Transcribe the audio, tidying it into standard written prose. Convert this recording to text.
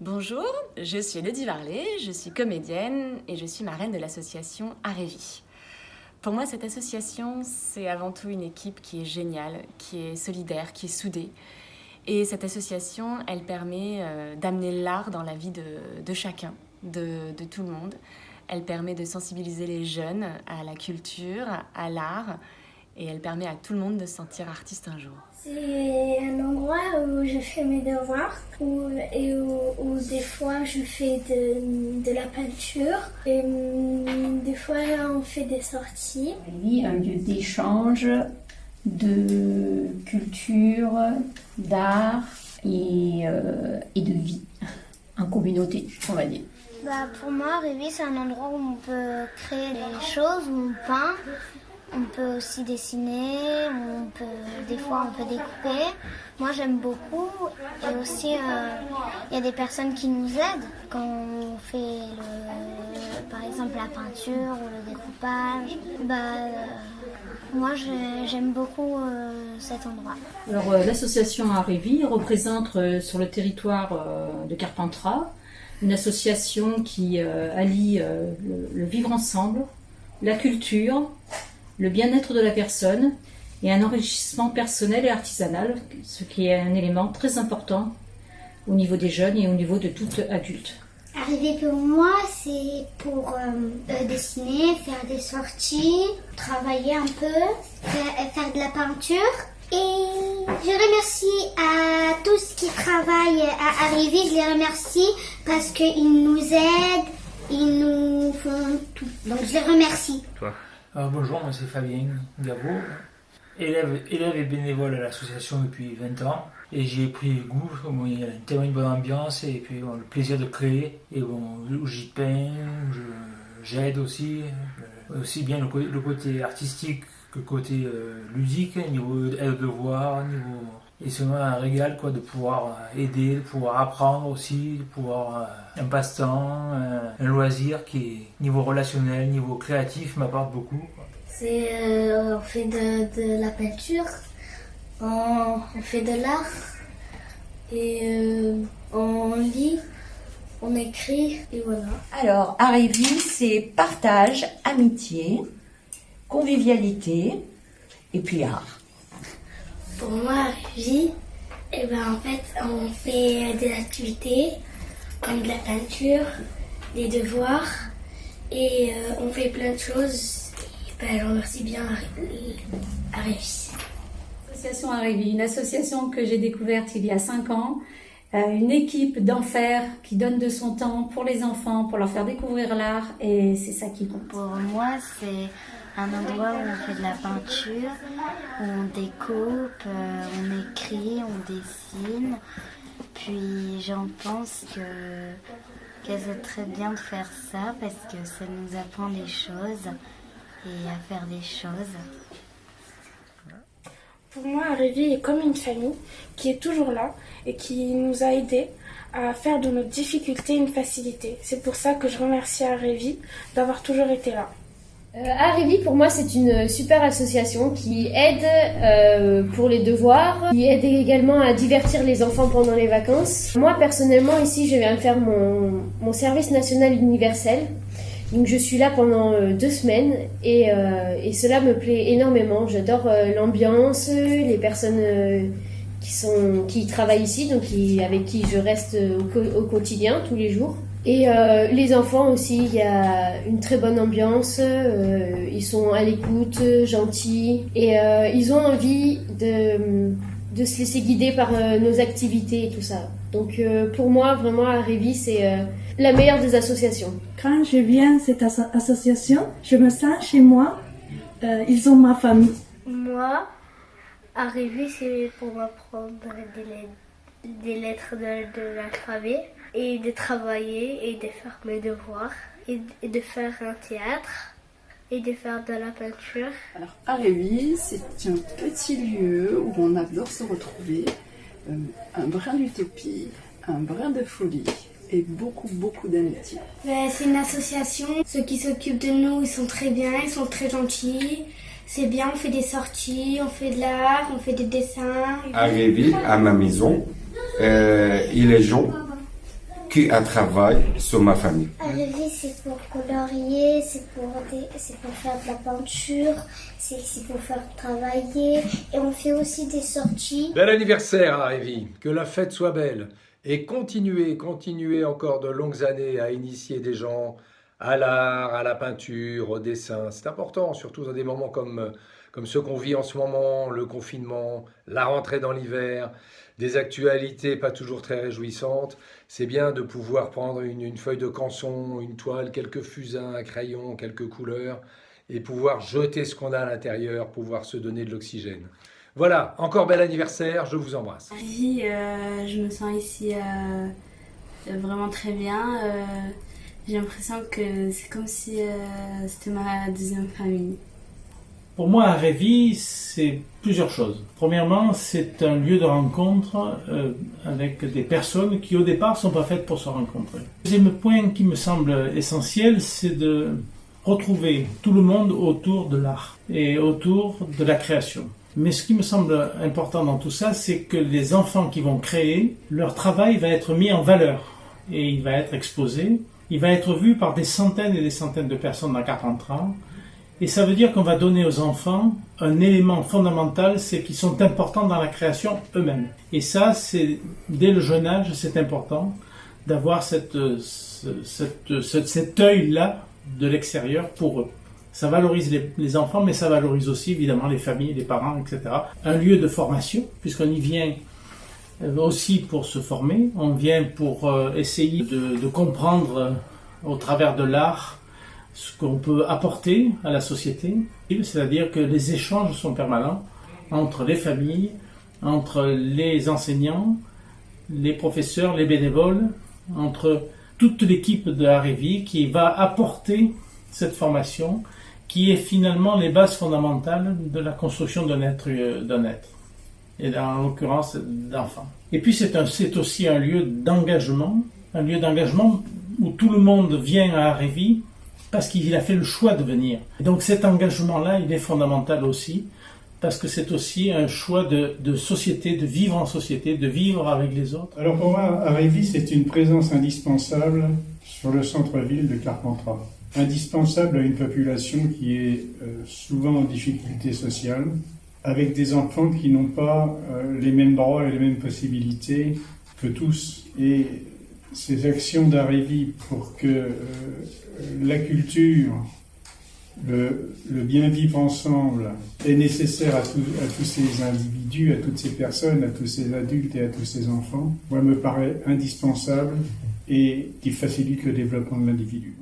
Bonjour, je suis Elodie Varlet, je suis comédienne et je suis marraine de l'association Arévi. Pour moi, cette association, c'est avant tout une équipe qui est géniale, qui est solidaire, qui est soudée. Et cette association, elle permet d'amener l'art dans la vie de chacun, de tout le monde. Elle permet de sensibiliser les jeunes à la culture, à l'art, et elle permet à tout le monde de se sentir artiste un jour. C'est un endroit où je fais mes devoirs où des fois je fais de la peinture et des fois on fait des sorties. Un lieu d'échange, de culture, d'art et de vie en communauté, on va dire. Pour moi, Arévi, c'est un endroit où on peut créer des choses, où on peint. On peut aussi dessiner, des fois on peut découper. Moi j'aime beaucoup et aussi il y a des personnes qui nous aident quand on fait par exemple la peinture ou le découpage. Moi j'aime beaucoup cet endroit. Alors l'association Arévi représente sur le territoire de Carpentras une association qui allie le vivre ensemble, la culture, le bien-être de la personne et un enrichissement personnel et artisanal, ce qui est un élément très important au niveau des jeunes et au niveau de tout adulte. Arévi pour moi, c'est pour dessiner, faire des sorties, travailler un peu, faire de la peinture. Et je remercie à tous qui travaillent à Arévi, je les remercie parce qu'ils nous aident, ils nous font tout. Donc je les remercie. Toi. Bonjour, moi c'est Fabien Gavot, élève et bénévole à l'association depuis 20 ans. Et j'ai pris goût, il y a tellement une bonne ambiance et puis le plaisir de créer. Et où j'y peins, j'aide aussi. Aussi bien le côté artistique que le côté ludique, niveau aide-devoir, et c'est vraiment un régal de pouvoir aider, de pouvoir apprendre aussi, de pouvoir un passe-temps, un loisir qui est niveau relationnel, niveau créatif m'apporte beaucoup. On fait de la peinture, on fait de l'art et on lit, on écrit et voilà. Alors Arévi, c'est partage, amitié, convivialité et puis art. Pour moi, Arévi, en fait, on fait des activités comme de la peinture, des devoirs et on fait plein de choses. Je remercie bien Arévi. L'association Arévi, une association que j'ai découverte il y a 5 ans, une équipe d'enfer qui donne de son temps pour les enfants, pour leur faire découvrir l'art et c'est ça qui compte. Pour moi, c'est un endroit où on fait de la peinture, où on découpe, on écrit, on dessine. Puis j'en pense que c'est très bien de faire ça parce que ça nous apprend des choses et à faire des choses. Pour moi, Arévi est comme une famille qui est toujours là et qui nous a aidés à faire de nos difficultés une facilité. C'est pour ça que je remercie Arévi d'avoir toujours été là. Arévi, pour moi, c'est une super association qui aide pour les devoirs, qui aide également à divertir les enfants pendant les vacances. Moi, personnellement, ici, je viens de faire mon service national universel. Donc, je suis là pendant 2 semaines et cela me plaît énormément. J'adore l'ambiance, les personnes qui travaillent ici, donc avec qui je reste au quotidien, tous les jours. Et les enfants aussi, il y a une très bonne ambiance, ils sont à l'écoute, gentils, et ils ont envie de se laisser guider par nos activités et tout ça. Donc pour moi, vraiment, Arévi, c'est la meilleure des associations. Quand je viens à cette association, je me sens chez moi, ils ont ma famille. Moi, Arévi, c'est pour m'apprendre des lettres de l'alphabet et de travailler et de faire mes devoirs et de faire un théâtre et de faire de la peinture. Alors Arévi, c'est un petit lieu où on adore se retrouver, un brin d'utopie, un brin de folie et beaucoup d'amitié. C'est une association, ceux qui s'occupent de nous, ils sont très bien, ils sont très gentils. C'est bien, on fait des sorties, on fait de l'art, on fait des dessins. Arévi, à ma maison, et les gens qu'un travail sur ma famille. Arévi, c'est pour colorier, c'est pour faire de la peinture, c'est pour faire travailler. Et on fait aussi des sorties. Bel anniversaire Arévi, que la fête soit belle. Et continuez encore de longues années à initier des gens à l'art, à la peinture, au dessin. C'est important, surtout dans des moments comme ceux qu'on vit en ce moment, le confinement, la rentrée dans l'hiver, des actualités pas toujours très réjouissantes. C'est bien de pouvoir prendre une feuille de canson, une toile, quelques fusains, un crayon, quelques couleurs, et pouvoir jeter ce qu'on a à l'intérieur, pouvoir se donner de l'oxygène. Voilà, encore bel anniversaire, je vous embrasse. Arévi, je me sens ici vraiment très bien. J'ai l'impression que c'est comme si c'était ma deuxième famille. Pour moi, Arévi, c'est plusieurs choses. Premièrement, c'est un lieu de rencontre avec des personnes qui, au départ, ne sont pas faites pour se rencontrer. Le deuxième point qui me semble essentiel, c'est de retrouver tout le monde autour de l'art et autour de la création. Mais ce qui me semble important dans tout ça, c'est que les enfants qui vont créer, leur travail va être mis en valeur et il va être exposé. Il va être vu par des centaines et des centaines de personnes dans Carpentras. Et ça veut dire qu'on va donner aux enfants un élément fondamental, c'est qu'ils sont importants dans la création eux-mêmes. Et ça, c'est dès le jeune âge, c'est important d'avoir cet œil-là de l'extérieur pour eux. Ça valorise les enfants, mais ça valorise aussi évidemment les familles, les parents, etc. Un lieu de formation, puisqu'on y vient aussi pour se former. On vient pour essayer de comprendre au travers de l'art ce qu'on peut apporter à la société. C'est-à-dire que les échanges sont permanents entre les familles, entre les enseignants, les professeurs, les bénévoles, entre toute l'équipe de Arévi qui va apporter cette formation qui est finalement les bases fondamentales de la construction d'un être, et en l'occurrence d'enfants. Et puis c'est aussi un lieu d'engagement où tout le monde vient à Arévi parce qu'il a fait le choix de venir. Et donc cet engagement-là, il est fondamental aussi, parce que c'est aussi un choix de société, de vivre en société, de vivre avec les autres. Alors pour moi, Arévi, c'est une présence indispensable sur le centre-ville de Carpentras. Indispensable à une population qui est souvent en difficulté sociale, avec des enfants qui n'ont pas les mêmes droits et les mêmes possibilités que tous. Et ces actions d'Arévi pour que la culture, le bien vivre ensemble est nécessaire à tous ces individus, à toutes ces personnes, à tous ces adultes et à tous ces enfants, moi me paraît indispensable et qui facilite le développement de l'individu.